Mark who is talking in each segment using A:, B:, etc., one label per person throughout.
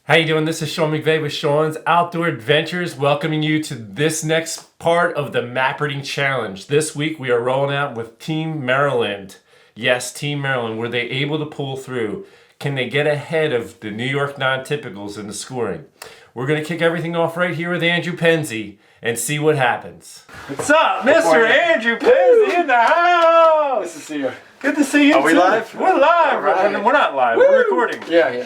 A: How you doing? This is Sean McVeigh with Sean's Outdoor Adventures, welcoming you to this next part of the Map Reading Challenge. This week we are rolling out with Team Maryland. Yes, Team Maryland. Were they able to pull through? Can they get ahead of the New York non-typicals in the scoring? We're going to kick everything off right here with Andrew Penzi and see what happens. What's up, Mr. Andrew Penzi in the house?
B: Nice to see you.
A: Good to see you.
B: Are we live?
A: We're live.
B: Right.
A: We're not live.
B: Woo!
A: We're recording.
B: Yeah.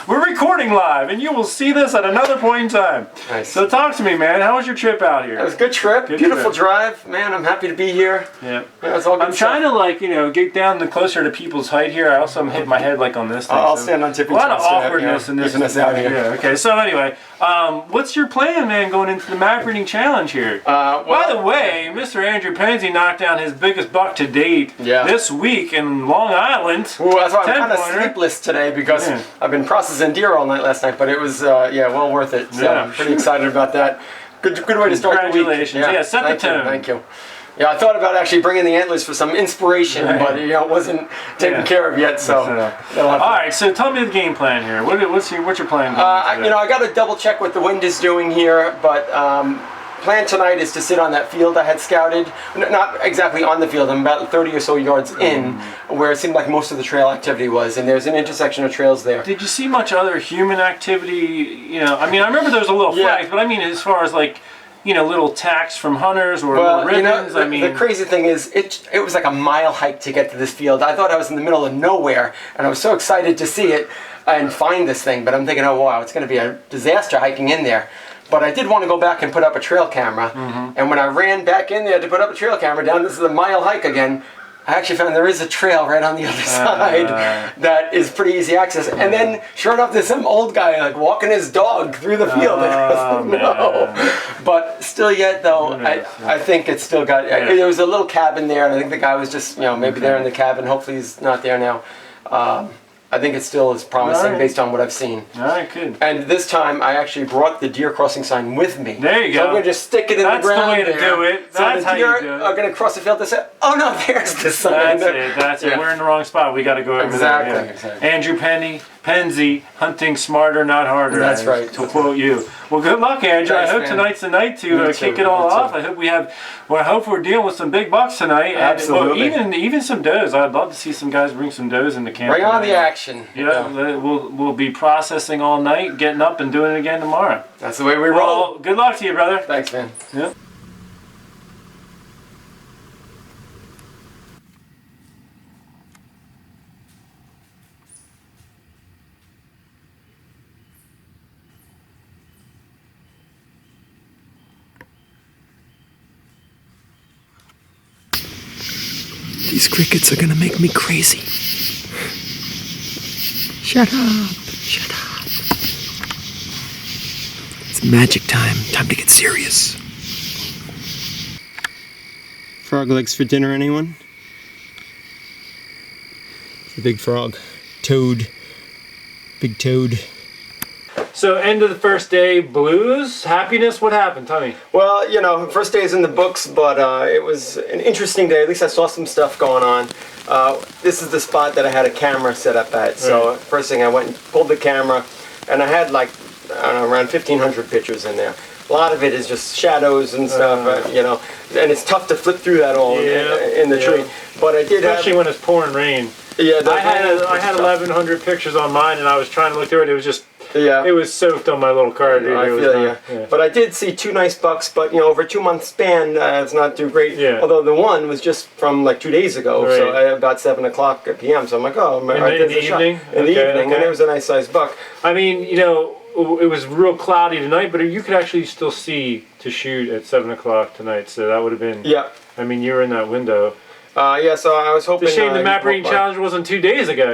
A: We're recording live, and you will see this at another point in time.
B: Nice.
A: So talk to me, man. How was your trip out here?
B: It was a good trip. Beautiful drive. Man, I'm happy to be here.
A: Yeah.
B: It's all good
A: I'm trying to get down closer to people's height here. I also am hitting my head on this thing.
B: I'll stand on tippy
A: toes. A lot of
B: so
A: awkwardness in this.
B: Keeping us out here.
A: Yeah. Okay. So anyway, what's your plan, man, going into the Map Reading Challenge here? By the way, Mr. Andrew Penzi knocked down his biggest buck to date this week in Long Island.
B: Well, that's why I'm kind of sleepless today because I've been processing deer all night last night, but it was well worth it. So I'm pretty excited about that. Good way to start the week.
A: Congratulations. Yeah, set the tone.
B: Thank you. Yeah, I thought about actually bringing the antlers for some inspiration, but it wasn't taken care of yet. So,
A: all right. So tell me the game plan here. What's your plan?
B: I got to double check what the wind is doing here, but plan tonight is to sit on that field I had scouted. Not exactly on the field. I'm about 30 or so yards in, where it seemed like most of the trail activity was, and there's an intersection of trails there.
A: Did you see much other human activity? I remember there was a little flags, but as far as little tacks from hunters or little ribbons.
B: The crazy thing is, it was like a mile hike to get to this field. I thought I was in the middle of nowhere, and I was so excited to see it and find this thing. But I'm thinking, oh wow, it's going to be a disaster hiking in there. But I did want to go back and put up a trail camera. And when I ran back in there to put up a trail camera down, this is a mile hike again, I actually found there is a trail right on the other side that is pretty easy access. And then, sure enough, there's some old guy walking his dog through the field. No. But still yet, though, I think it's still got, there was a little cabin there, and I think the guy was just, maybe there in the cabin. Hopefully he's not there now. I think it still is promising based on what I've seen.
A: All right, good.
B: And this time I actually brought the deer crossing sign with me.
A: There you go.
B: So I'm going to just stick it in the ground.
A: That's the way to do it.
B: That's how you do it. So the deer are going to cross the field and say, oh no, there's the sign.
A: That's it. We're in the wrong spot. We got to go over there.
B: Exactly.
A: Andrew Penzi, hunting smarter, not harder.
B: That's right.
A: To quote you. Well, good luck, Andrew.
B: Thanks,
A: I hope tonight's the night to kick it all off. I hope I hope we're dealing with some big bucks tonight.
B: Absolutely.
A: And, even some does. I'd love to see some guys bring some does into camp.
B: Bring on the action.
A: Yeah, we'll be processing all night, getting up and doing it again tomorrow.
B: That's the way we roll.
A: Good luck to you, brother.
B: Thanks, man.
A: Yep.
C: These crickets are gonna make me crazy. Shut up. Shut up. It's magic time. Time to get serious.
B: Frog legs for dinner, anyone? It's a big frog. Toad. Big toad.
A: So, end of the first day, blues, happiness, what happened? Tell me.
B: Well, first day is in the books, but it was an interesting day. At least I saw some stuff going on. This is the spot that I had a camera set up at. So, first thing I went and pulled the camera, and I had around 1,500 pictures in there. A lot of it is just shadows and stuff, and it's tough to flip through that all in the tree. But I did
A: especially when it's pouring rain.
B: Yeah,
A: I had 1,100 pictures on mine, and I was trying to look through it. It was just it was soaked on my little card.
B: I feel you. Yeah. But I did see 2 nice bucks, but over a 2-month span, it's not too great. Yeah. Although the one was just from 2 days ago, so about 7 o'clock p.m. So I'm like, oh,
A: in the evening,
B: and it was a nice sized buck.
A: It was real cloudy tonight, but you could actually still see to shoot at 7 o'clock tonight. So that would have been.
B: Yeah.
A: You were in that window.
B: So I was hoping.
A: It's a shame the Map Reading Challenge wasn't 2 days ago,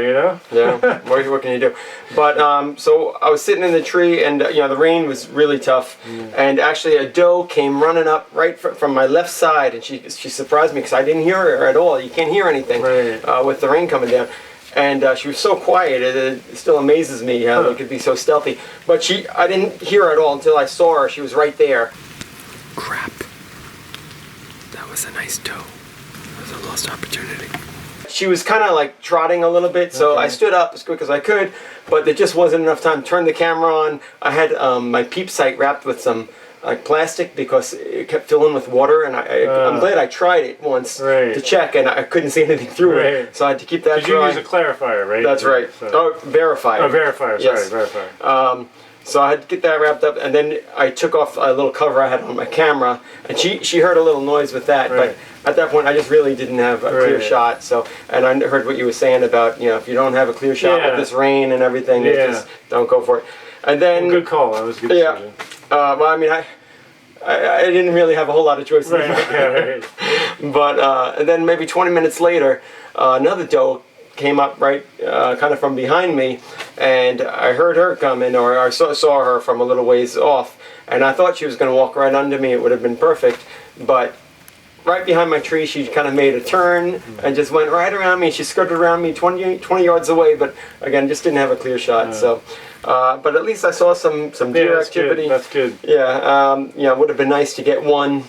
B: Yeah, what can you do? But, so I was sitting in the tree, and, the rain was really tough. And actually a doe came running up right from my left side, and she surprised me because I didn't hear her at all. You can't hear anything with the rain coming down. And she was so quiet, it still amazes me how they could be so stealthy. But I didn't hear her at all until I saw her. She was right there.
C: Crap. That was a nice doe. That was a lost opportunity.
B: she was kind of like trotting a little bit, so I stood up as quick as I could, but there just wasn't enough time. Turned the camera on. I had my peep sight wrapped with some like plastic because it kept filling with water, and I'm glad I tried it once to check, and I couldn't see anything through it, so I had to keep that dry.
A: Did you use a clarifier, right?
B: That's right. So. Oh, verifier.
A: Oh, verifier.
B: Yes.
A: Sorry, verifier.
B: So I had to get that wrapped up, and then I took off a little cover I had on my camera, and she heard a little noise with that, but at that point I just really didn't have a clear shot. So, and I heard what you were saying about, you know, if you don't have a clear shot with this rain and everything, just don't go for it. And then
A: good call. That was a good decision.
B: Well, I mean, I didn't really have a whole lot of choices. But and then maybe 20 minutes later, another doe came up kind of from behind me, and I heard her coming, or I saw her from a little ways off, and I thought she was going to walk right under me. It would have been perfect, but right behind my tree, she kind of made a turn and just went right around me. She skirted around me 20 yards away, but again, just didn't have a clear shot. So, but at least I saw some deer activity.
A: Good. That's good.
B: Yeah, it would have been nice to get one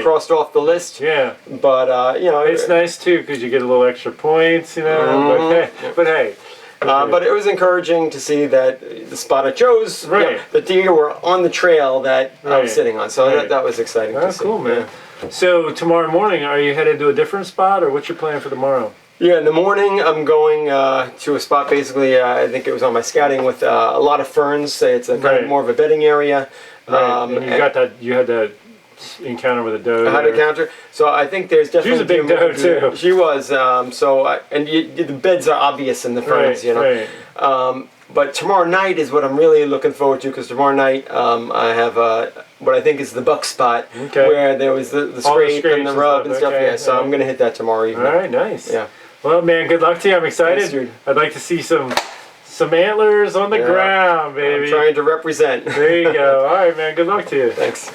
B: crossed off the list. Yeah. But, you know.
A: It's nice, too, because you get a little extra points, you know. But hey.
B: But it was encouraging to see that the spot I chose, the deer were on the trail that I was sitting on. So that was exciting to see.
A: That's cool, man. So tomorrow morning, are you headed to a different spot, or what's your plan for tomorrow?
B: Yeah, in the morning I'm going to a spot, basically, I think it was on my scouting, with a lot of ferns. It's a kind of more of a bedding area.
A: And you had that encounter with a doe.
B: I had an encounter. So I think there's definitely...
A: She was a big doe, too.
B: She was. The beds are obvious in the ferns, you know. But tomorrow night is what I'm really looking forward to, because tomorrow night I have what I think is the buck spot, where there was the scrape and the rub and stuff. Yeah, so I'm going to hit that tomorrow evening.
A: All right, nice.
B: Yeah.
A: Well, man, good luck to you. I'm excited.
B: Thanks, dude.
A: I'd like to see some antlers on the ground, baby.
B: I'm trying to represent.
A: There you go. All right, man. Good luck to you.
B: Thanks.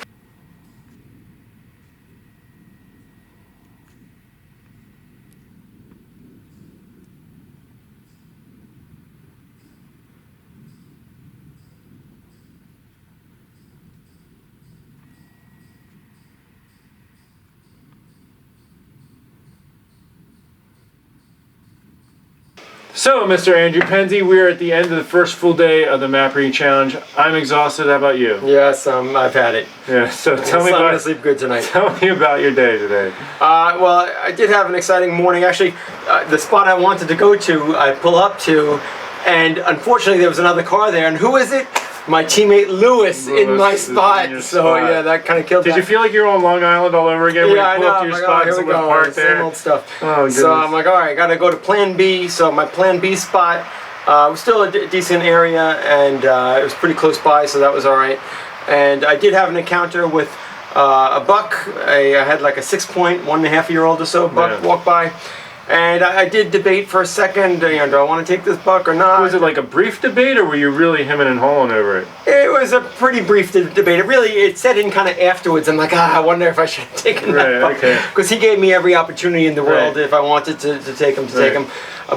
A: So, Mr. Andrew Penzi, we're at the end of the first full day of the map reading challenge. I'm exhausted. How about you?
B: Yes, I've had it.
A: Yeah. So tell me
B: I'm gonna sleep good tonight.
A: Tell me about your day today.
B: Well, I did have an exciting morning. Actually, the spot I wanted to go to, I pull up to, and unfortunately there was another car there. And who is it? My teammate Lewis in my spot. So yeah, that kind of killed.
A: Did you feel like you were on Long Island all over again?
B: Yeah, I know.
A: Up to your spot
B: here we go. Same old stuff.
A: Oh, goodness.
B: So I'm like, all right, got to go to Plan B. So my Plan B spot was still a decent area, and it was pretty close by, so that was all right. And I did have an encounter with a buck. I had like a 6-point, 1.5-year-old or so buck walk by. And I did debate for a second, do I want to take this buck or not?
A: Was it like a brief debate, or were you really hemming and hawing over it?
B: It was a pretty brief debate. It set in kind of afterwards. I'm like, I wonder if I should have taken that buck. Because he gave me every opportunity in the world if I wanted to take him, take him.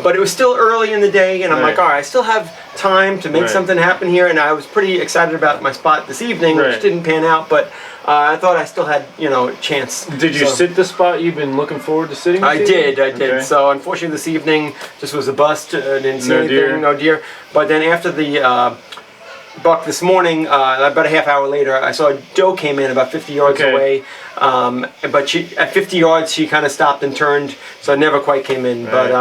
B: But it was still early in the day, and I'm like, all right, I still have time to make something happen here. And I was pretty excited about my spot this evening, which didn't pan out, but I thought I still had, a chance.
A: Did you sit the spot you've been looking forward to sitting?
B: I did. Okay. So unfortunately this evening just was a bust. Didn't see anything, no deer. But then after the buck this morning, about a half hour later, I saw a doe came in about 50 yards away. But at 50 yards, she kind of stopped and turned, so I never quite came in. But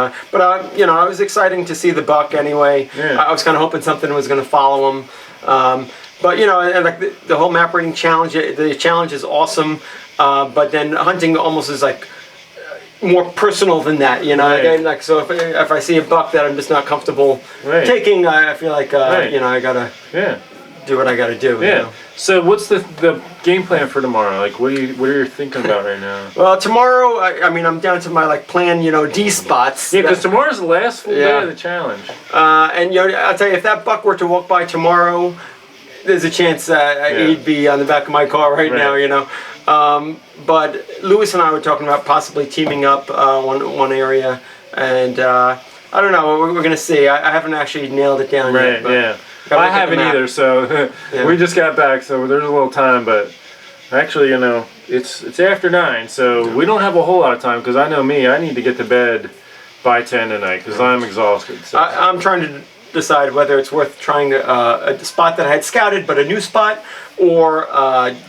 B: I was exciting to see the buck anyway. I was kind of hoping something was going to follow him. But and like the whole map reading challenge, the challenge is awesome. But then hunting almost is like more personal than that, Again, like so, if I see a buck that I'm just not comfortable taking, I feel like I gotta do what I gotta do.
A: Yeah. So what's the game plan for tomorrow? Like, what are you thinking about right now?
B: Well, tomorrow, I'm down to my Plan D spots.
A: Yeah, because tomorrow's the last full day of the challenge.
B: And I'll tell you, if that buck were to walk by tomorrow, there's a chance he'd be on the back of my car right now, But Lewis and I were talking about possibly teaming up one area, and I don't know. We're going to see. I haven't actually nailed it down yet.
A: But I haven't either. So we just got back, so there's a little time. But actually, it's after 9, so we don't have a whole lot of time. Because I know me, I need to get to bed by 10 tonight, because I'm exhausted. So.
B: I'm trying to decide whether it's worth trying a spot that I had scouted, but a new spot, or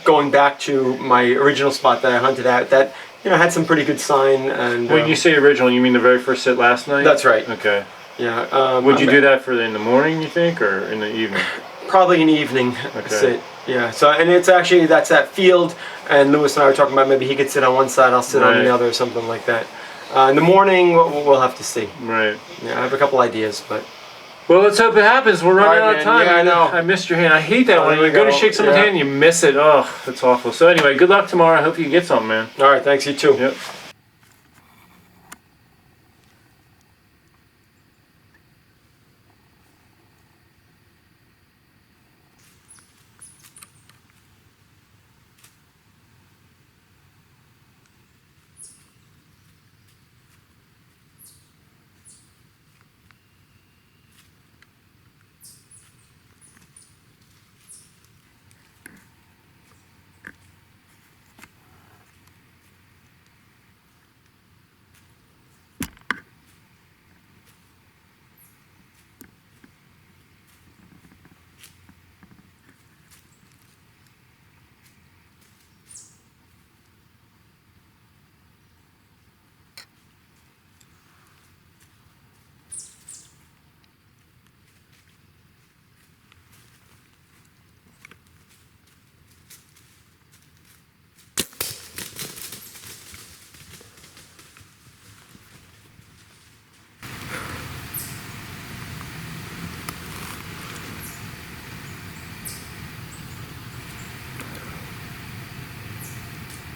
B: going back to my original spot that I hunted at that had some pretty good sign. And
A: when you say original, you mean the very first sit last night?
B: That's right.
A: Okay.
B: Yeah.
A: Would you do that in the morning, you think, or in the evening?
B: Probably in the evening.
A: Okay.
B: Sit. Yeah. So, and it's actually, that's that field, and Lewis and I were talking about maybe he could sit on one side, I'll sit on the other, or something like that. In the morning, we'll have to see.
A: Right.
B: Yeah, I have a couple ideas, but.
A: Well, let's hope it happens. We're running out of time.
B: Yeah, I know.
A: I missed your hand. I hate that when you go to shake someone's hand and you miss it. Oh, that's awful. So anyway, good luck tomorrow. I hope you get something, man.
B: All right, thanks. You too.
A: Yep.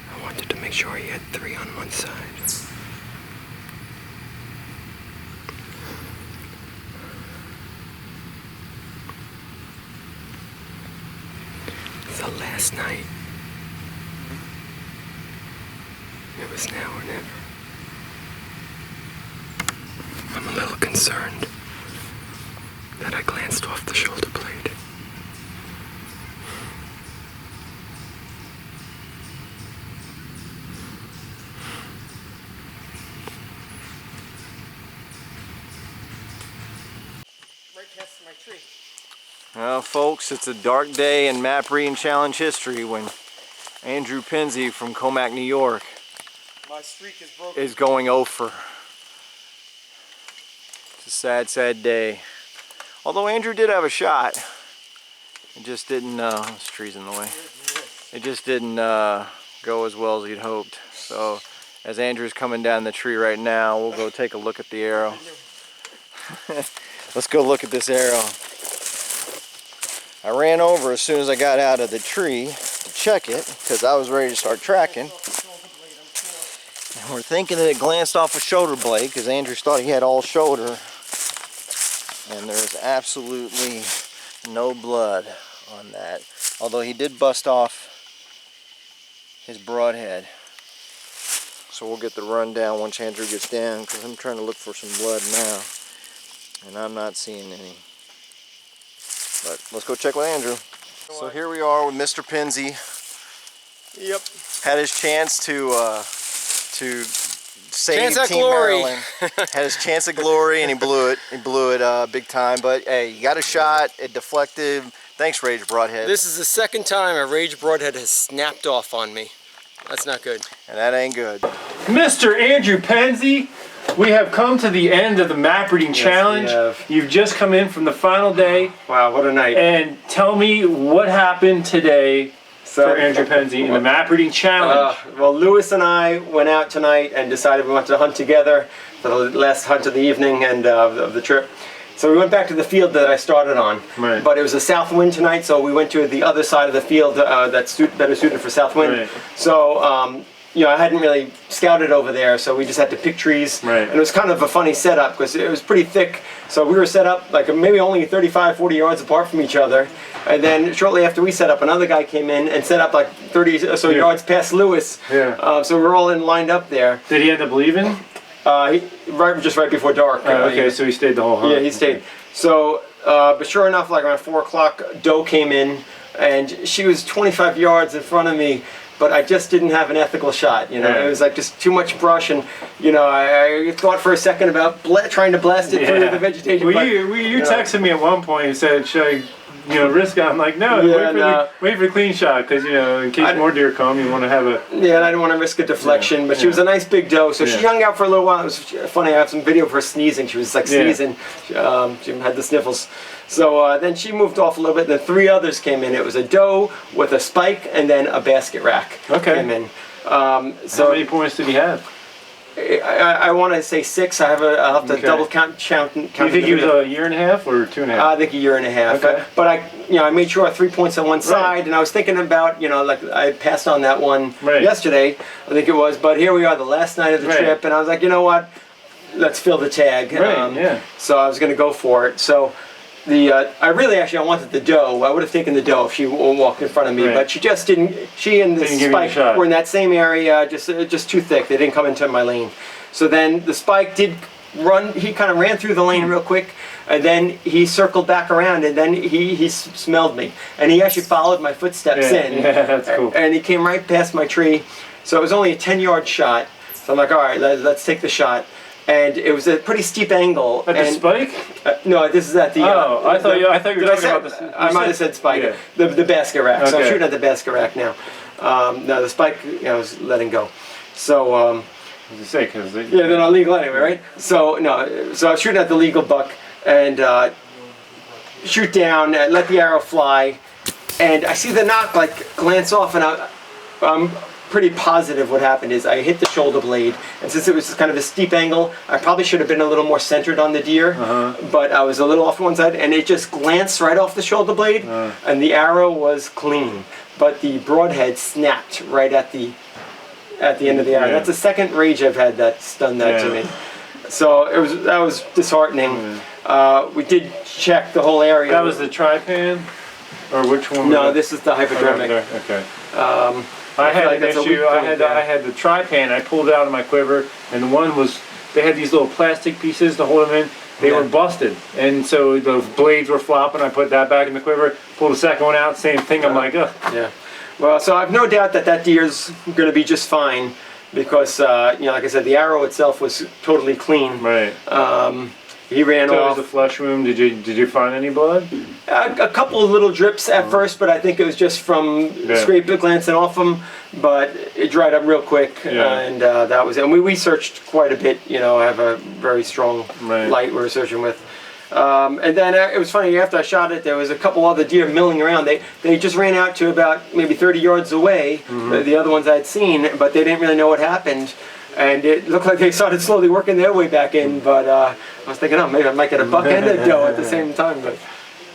C: I wanted to make sure he had 3 on one side. So last night, it was now or never. I'm a little concerned that I glanced off the shoulder blade.
D: Well, folks, it's a dark day in Map Reading Challenge history when Andrew Penzie from Comac, New York is going over. It's a sad, sad day. Although Andrew did have a shot, it just didn't, this tree's in the way. It just didn't go as well as he'd hoped. So, as Andrew's coming down the tree right now, we'll go take a look at the arrow. Let's go look at this arrow. I ran over as soon as I got out of the tree to check it because I was ready to start tracking. And we're thinking that it glanced off a shoulder blade because Andrew thought he had all shoulder. And there's absolutely no blood on that. Although he did bust off his broadhead. So we'll get the rundown once Andrew gets down because I'm trying to look for some blood now. And I'm not seeing any. But let's go check with Andrew. So here we are with Mr. Penzie.
B: Yep.
D: Had his chance to save
B: Chance
D: Team Maryland. Had his chance of glory and he blew it. He blew it big time. But hey, you got a shot. It deflected. Thanks, Rage Broadhead.
B: This is the second time a Rage Broadhead has snapped off on me. That's not good.
D: And that ain't good.
A: Mr. Andrew Penzie, we have come to the end of the Map Reading Challenge.
B: we have.
A: You've just come in from the final day.
B: Wow, what a night.
A: And tell me what happened today for Andrew Penzie in the Map Reading Challenge.
B: Well, Lewis and I went out tonight and decided we wanted to hunt together for the last hunt of the evening and of the trip. So we went back to the field that I started on.
A: Right.
B: But it was a south wind tonight, so we went to the other side of the field that's better suited for south wind.
A: Right.
B: So, you know, I hadn't really scouted over there, so we just had to pick trees.
A: Right.
B: And it was kind of a funny setup because it was pretty thick. So we were set up like maybe only 35, 40 yards apart from each other. And then shortly after we set up, another guy came in and set up like 30 or so yards past Lewis.
A: Yeah.
B: So we were all lined up there.
A: Did he end up leaving?
B: Just right before dark.
A: Okay, so he stayed the whole hunt.
B: Yeah, he stayed. So, but sure enough, like around 4 o'clock, doe came in, and she was 25 yards in front of me, but I just didn't have an ethical shot. You know,
A: Yeah.
B: it was like just too much brush, and you know, I thought for a second about trying to blast it through the vegetation.
A: Well,
B: but,
A: you texted me at one point and said, should I, risk it? I'm like, no,
B: Yeah,
A: wait for the clean shot, because, in case more deer come, you want to have a...
B: Yeah, and I didn't want to risk a deflection, but she was a nice big doe, so she hung out for a little while. It was funny, I have some video of her sneezing. She was like sneezing. She had the sniffles. So then she moved off a little bit, and then 3 others came in. It was a doe with a spike and then a basket rack came in. So
A: how many points did he have?
B: I want to say 6. I'll have to double count.
A: Do you think he was a year and a half or 2.5?
B: I think a year and a half.
A: Okay.
B: But I made sure 3 points on one side, and I was thinking about, like I passed on that one yesterday, I think it was. But here we are, the last night of the trip, and I was like, you know what? Let's fill the tag. So I was going to go for it. So I wanted the doe. I would have taken the doe if she walked in front of me, but she just didn't. She and the spike were in that same area, just too thick. They didn't come into my lane. So then the spike did run. He kind of ran through the lane real quick, and then he circled back around, and then he smelled me, and he actually followed my footsteps in.
A: Yeah, that's cool.
B: And he came right past my tree. So it was only a 10-yard shot. So I'm like, all right, let's take the shot. And it was a pretty steep angle.
A: At the spike?
B: No, this is at the.
A: I thought you were talking about this.
B: I might have said spike. Yeah. The basket rack. So I'm shooting at the basket rack now. No, the spike, I was letting go. So.
A: Say, cause
B: they're not legal anyway, right? So so I was shooting at the legal buck and shoot down, let the arrow fly, and I see the knock like glance off, and I'm pretty positive what happened is I hit the shoulder blade, and since it was kind of a steep angle, I probably should have been a little more centered on the deer, but I was a little off one side, and it just glanced right off the shoulder blade, and the arrow was clean, but the broadhead snapped right at the end of the arrow. That's the second rage I've had that's done that to me. So that was disheartening. We did check the whole area.
A: That was the trypan, or which one?
B: No, this is the hypodermic.
A: Okay. I had an issue. I had the trypan. I pulled it out of my quiver, and the one was. They had these little plastic pieces to hold them in. They were busted, and so the blades were flopping. I put that back in the quiver. Pulled the second one out. Same thing. I'm like, ugh.
B: Yeah. Well, so I've no doubt that deer's going to be just fine, because like I said, the arrow itself was totally clean.
A: Right.
B: He ran off.
A: So it was a flesh wound. Did you find any blood?
B: A couple of little drips at first, but I think it was just from scraping, glancing off them. But it dried up real quick, and that was it. And we searched quite a bit. I have a very strong light we were searching with. And then it was funny, after I shot it, there was a couple other deer milling around. They just ran out to about maybe 30 yards away, the other ones I'd seen, but they didn't really know what happened. And it looked like they started slowly working their way back in, but I was thinking, oh, maybe I might get a buck and a doe at the same time. But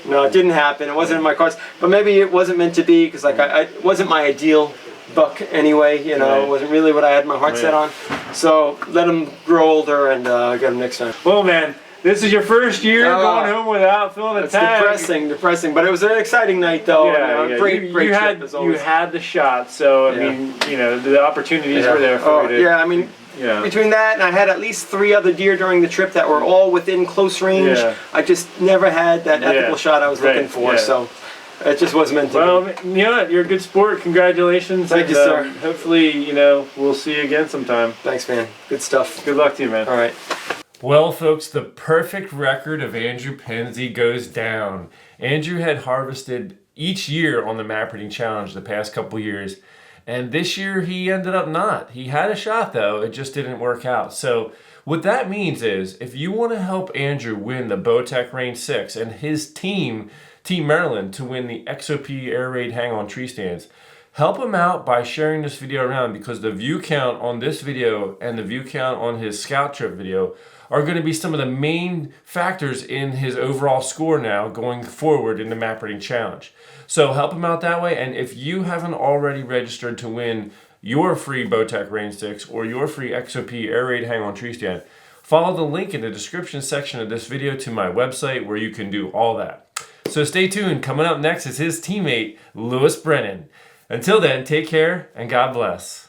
B: no, it didn't happen. It wasn't in my cards. But maybe it wasn't meant to be, because it wasn't my ideal buck anyway. It wasn't really what I had my heart set on. So let them grow older and get them next time.
A: Well, man. This is your first year going home without filling the tag.
B: Depressing, but it was an exciting night though. Great trip as always.
A: You had the shot, so I mean, the opportunities were there for you.
B: I mean, between that and I had at least 3 other deer during the trip that were all within close range. I just never had that ethical shot I was looking for, so it just wasn't meant to be.
A: Well, you're a good sport. Congratulations.
B: Thank you, sir.
A: Hopefully, we'll see you again sometime.
B: Thanks, man. Good stuff.
A: Good luck to you, man.
B: All right.
A: Well, folks, the perfect record of Andrew Penzie goes down. Andrew had harvested each year on the Map Reading Challenge the past couple years, and this year he ended up not. He had a shot, though. It just didn't work out. So what that means is, if you want to help Andrew win the Bowtech Range 6 and his team, Team Maryland, to win the XOP Air Raid Hang-On Tree Stands, help him out by sharing this video around, because the view count on this video and the view count on his scout trip video are going to be some of the main factors in his overall score now going forward in the Map Reading Challenge. So help him out that way, and if you haven't already registered to win your free Bowtech Range 6 or your free XOP Air Raid Hang-On Tree Stand, follow the link in the description section of this video to my website where you can do all that. So stay tuned. Coming up next is his teammate, Lewis Brennan. Until then, take care and God bless.